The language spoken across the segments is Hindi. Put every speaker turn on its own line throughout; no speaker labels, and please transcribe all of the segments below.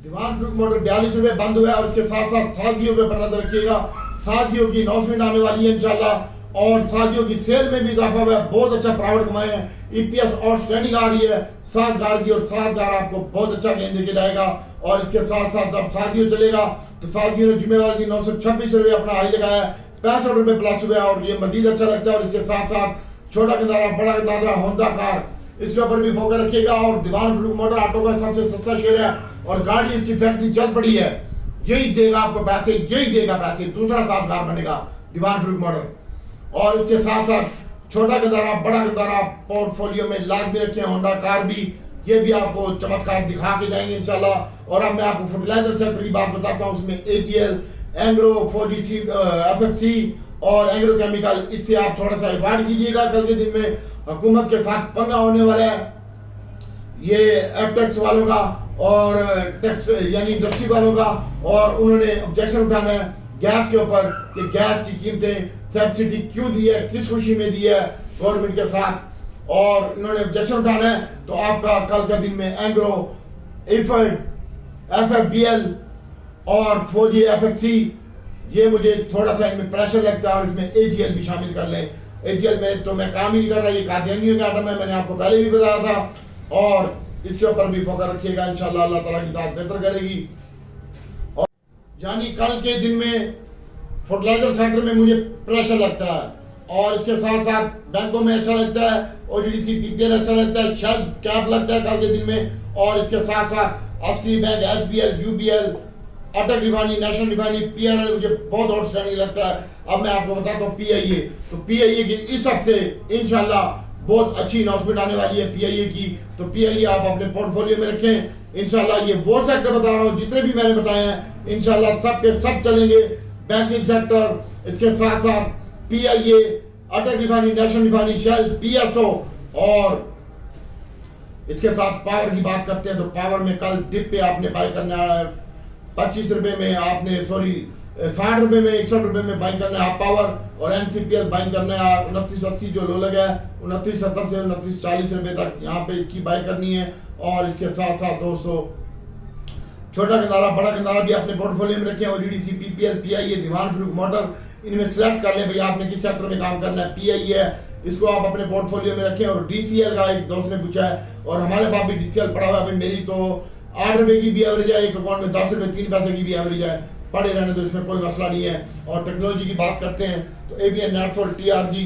दीवान फ्रूट मोटर 42 रुपए बंद हुआ है। और इसके साथ साथ शादियों के ऊपर नजर रखिएगा, शादियों की अनाउंसमेंट आने वाली है इंशाल्लाह। और शादियों की सेल में भी इजाफा हुआ है, बहुत अच्छा प्रॉफिट कमाए हैं। ईपीएस और ट्रेंडिंग आ रही है साजगार की, और साजगार आपको बहुत अच्छा गेंद देके जाएगा। और इसके साथ साथ जब शादियों चलेगा तो शादियों ने जिम्मेवार की 926 रुपए अपना हाई लगाया, 65 रुपए प्लस हुआ, और ये मजीद अच्छा लगता है। और इसके साथ साथ छोटा गंदारा, बड़ा गंदारा, होंडा कार, इसके ऊपर भी फोकस रखिएगा। और दीवान फ्रूट मोटर ऑटो का सबसे सस्ता शेयर है, और गाड़ी इसकी फैक्ट्री चल पड़ी है, यही देगा आपको पैसे, यही देगा पैसे, दूसरा साजगार बनेगा दीवान फ्रूट मोटर। और इसके साथ साथ छोटा गंदारा, बड़ा गंदारा पोर्टफोलियो में लाजमी रखे, होंडा कार भी, ये भी आपको चमत्कार दिखा के जाएंगे इंशाल्लाह। और अब मैं आपको फर्टिलाइजर सेक्टर की बात बताता हूँ, उसमें एजीएल, एंग्रो, 4GC, एफएफसी और एंग्रो केमिकल, इससे आप थोड़ा सा अवॉइड कीजिएगा। कल के दिन में हुकूमत के साथ पंगा होने वाला है ये एपटेक्स वालों का और टैक्स यानी इंडस्ट्री वालों का, और उन्होंने ऑब्जेक्शन उठाना है गैस के ऊपर कि गैस की कीमतें सब्सिडी क्यों दी है, किस खुशी में दी है गवर्नमेंट के साथ, और इन्होंने ऑब्जेक्शन उठाना है। तो आपका कल का दिन में एंग्रो, इफर्ड, एफएफबीएल और 4G एफएफसी, ये मुझे थोड़ा सा इनमें प्रेशर लगता है। और इसमें एजीएल भी शामिल कर लें। एजीएल में तो मैं काम ही नहीं कर रहा, ये कादियानियों का आइटम है, मैंने आपको पहले भी बताया था। और इसके ऊपर भी फोकस रखिएगा, इंशाल्लाह अल्लाह ताला की ज़ात बेहतर करेगी। और यानी कल के दिन में फर्टिलाइजर सेक्टर में मुझे प्रेशर लगता है, और इसके साथ साथ बैंकों में अच्छा लगता है, ओजीडीसी, पीपीएल अच्छा लगता है, शेल कैप लगता है कल के दिन में। और इसके साथ साथ अस्करी बैंक, एचपीएल, यूपीएल, अटक रिफाइनरी, नेशनल रिफाइनरी, पीआरएल मुझे बहुत आउटस्टैंडिंग लगता है। अब मैं आपको बताता हूँ पीआईए, तो पीआईए की इस हफ्ते इंशाल्लाह बहुत अच्छी अनाउंसमेंट आने वाली है पीआईए की। तो पीआईए आप अपने पोर्टफोलियो में रखें इंशाल्लाह। ये वो सेक्टर बता रहा हूँ, जितने भी मैंने बताए हैं इंशाल्लाह सब के सब चलेंगे। बैंकिंग सेक्टर, इसके साथ साथ PIA, Attock refinery, national refinery, Shell, PSO, और इसके साथ पावर की बात करते हैं तो पावर में कल डिप पे आपने बाय करना है 25 रुपए में, आपने 60 रुपए में, 61 रुपए में बाइंग करना है आप पावर। और एनसीपीएल बाइंग करना है 2980 जो लो लगा है, 2970 से 2940 रुपए तक यहाँ पे इसकी बाय करनी है। और इसके साथ साथ दोस्तों छोटा गंदारा, बड़ा गंदारा भी अपने पोर्टफोलियो में रखें। ओजीडीसी, पीपीएल, पीआईए, दीवान फ्रूट मोटर, इनमें सिलेक्ट कर लें भाई आपने किस सेक्टर में काम करना है। पीआईए है, इसको आप अपने पोर्टफोलियो में रखें। और डीसीएल का एक दोस्त ने पूछा है, और हमारे पास भी डीसीएल पड़ा हुआ है, मेरी तो 8 रुपए की भी एवरेज है, एक अकाउंट में 10 रुपए 3 पैसे की भी एवरेज है, पड़े रहने तो इसमें कोई मसला नहीं है। और टेक्नोलॉजी की बात करते हैं तो एबीएन, नेटसोल, टीआरजी,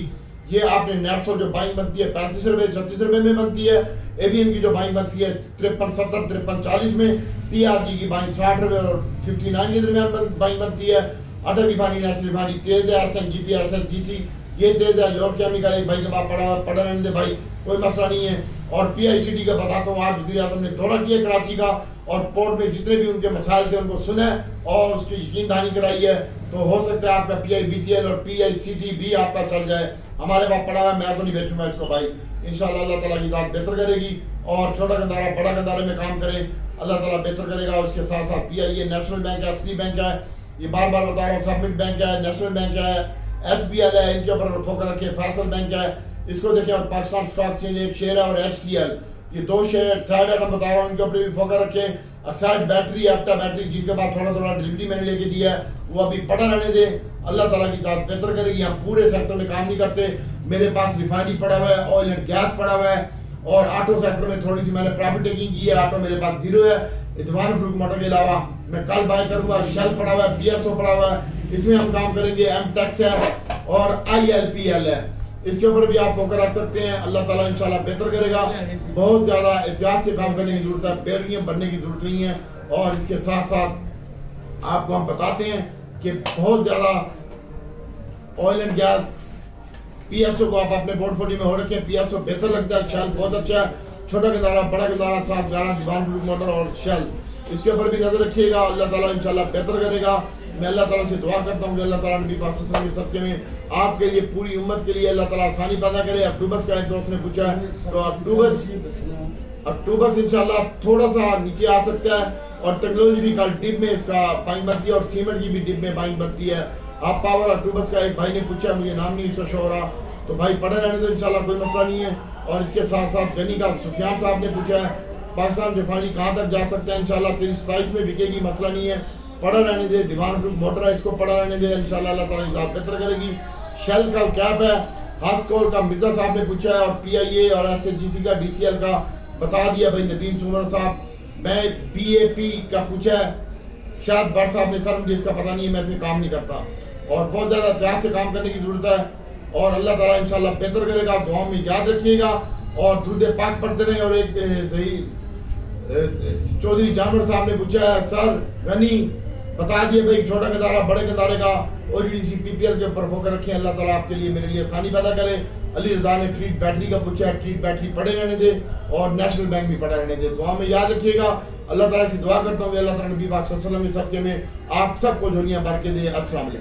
ये आपने नेटसोल जो बाइंग बनती है 35 रुपए 36 रुपए में बनती है, एबीएन की जो बाइंग बनती है 5370 5340 में, टीआरजी की बाइंग 60 रुपए और 59 के दरमियान बाइंग बनती है। अटल रिफाइनरी, नेशनल रिफाइनरी तेज है, एसएनजीपी, एसएसजीसी ये तेज है, योग केमिकल एक भाई के पास पड़ा रहने दे भाई, कोई मसला नहीं है। और पीआईसीटी का बताता हूँ, आज वज़ीर आज़म ने दौरा किया कराची का, और पोर्ट में जितने भी उनके मसाइल थे उनको सुना और उसकी यकीन दहानी कराई है। तो हो सकता है आपका पीआईबीटीएल और पीआईसीटी भी आपका चल जाए, हमारे पास पड़ा हुआ है, मैं तो नहीं बेचूंगा इसको भाई, इंशाल्लाह अल्लाह ताला की ज़ात बेहतर करेगी। और छोटा गंदारा, बड़ा गंदारे में काम करें, अल्लाह ताला बेहतर करेगा। उसके साथ साथ पीआईए, नेशनल बैंक है, एसबी बैंक है, ये बार बार बता रहा हूँ, सबमिट बैंक है, नेशनल बैंक है, एचपीएल है, इनके ऊपर फोकस रखें। फैसल बैंक है, इसको देखें। और पाकिस्तान स्टॉक एक्सचेंज एक शेयर है, और एचटीएल, ये 2 शेयर साइड आइटम बता रहा हूँ, इनके ऊपर भी फोकस रखें। अक्साइड बैटरी, एप्टा बैटरी, जिनके पास थोड़ा थोड़ा डिलीवरी मैंने लेके दिया है, वो अभी पड़ा रहने दे, अल्लाह ताला की ज़ात बेहतर करेगी। हम पूरे सेक्टर में काम नहीं करते, मेरे पास रिफाइनरी पड़ा हुआ है, ऑयल एंड गैस पड़ा हुआ है, और ऑटो सेक्टर में थोड़ी सी मैंने प्रॉफिट टेकिंग की है, ऑटो मेरे पास 0 है। दीवान फ्रूट मोटर के अलावा मैं कल बाय करूंगा, शेल पड़ा हुआ है, पीएसओ पड़ा हुआ है, इसमें हम काम करेंगे। एमटेक्स है और आईएलपीएल है, इसके ऊपर भी आप फोकस रख सकते हैं, अल्लाह ताला इंशाल्लाह बेहतर करेगा। बहुत ज्यादा एहतियात से काम करने की जरूरत है, बेरियम बनने की जरूरत नहीं है। और इसके साथ साथ आपको हम बताते हैं कि बहुत ज्यादा ऑयल एंड गैस, पीएसओ को आप अपने पोर्टफोलियो में हो रखें, पीएसओ बेहतर लगता है, शेल बहुत अच्छा है, छोटा गंदारा, बड़ा गंदारा, साथ गारा, दीवान फ्रूट मोटर और शेल, इसके ऊपर भी नजर रखिएगा, अल्लाह ताला इंशाल्लाह बेहतर करेगा। मैं अल्लाह ताला से दुआ करता हूँ कि अल्लाह ताला नबी पाक सल्लल्लाहु अलैहि वसल्लम के सदक़े में आपके लिए, पूरी उम्मत के लिए अल्लाह ताला आसानी पैदा करे। अक्टूबर का एक दोस्त ने पूछा है, तो अक्टूबर इंशाल्लाह थोड़ा सा नीचे आ सकता है। और टेक्नोलॉजी भी कल डिप में इसका बाइंग बनती है, और सीमेंट की भी डिप में बाइंग बनती है। आप पावर अक्टूबर का एक भाई ने पूछा, मुझे नाम नहीं इसका शो हो रहा, तो भाई पढ़े रहने दो इंशाल्लाह कोई मसला नहीं है। और इसके साथ साथ गनी का सुफियान साहब ने पूछा है पाकिस्तान रिफाइनरी कहाँ तक जा सकता है। इंशाल्लाह 23-27 में बिकेगी, मसला नहीं है, पड़ा रहने दे। दीवान फ्रूट मोटर है, इसको पड़ा रहने दे, इंशाल्लाह अल्लाह ताला हिसाब बेहतर करेगी। शेल का कैप है, हास्कोल का मिर्जा साहब ने पूछा है, और PIA और SHGC का DCL का बता दिया भाई नदीम सुमर साहब। मैं BAP का पूछा है, शायद भट्ट साहब ने, सर मुझे इसका पता नहीं है, मैं इसमें काम नहीं करता। और बहुत ज़्यादा एहतियात से काम करने की ज़रूरत है, और अल्लाह ताला इंशाल्लाह बेहतर करेगा। दुआ में याद रखिएगा और दुरूद पाक पढ़ते रहें। और एक सही चौधरी जानवर साहब ने पूछा है, सर गनी बता दिए भाई छोटा गदारा बड़े गदारे का ODDC PPL के ऊपर फोकस रखें, अल्लाह ताला आपके लिए मेरे लिए आसानी पैदा करे। अली रजा ने ट्रीट बैटरी का पूछा है, ट्रीट बैटरी पड़े रहने दे और नेशनल बैंक भी पड़ा रहने दे। दुआ में याद रखिएगा। अल्लाह ताला से दुआ करता हूँ अल्लाह ताला नबी पाक सल्लल्लाहु अलैहि वसल्लम सबके में आप सबको झोलियां भर के दे। अस्सलाम वालेकुम।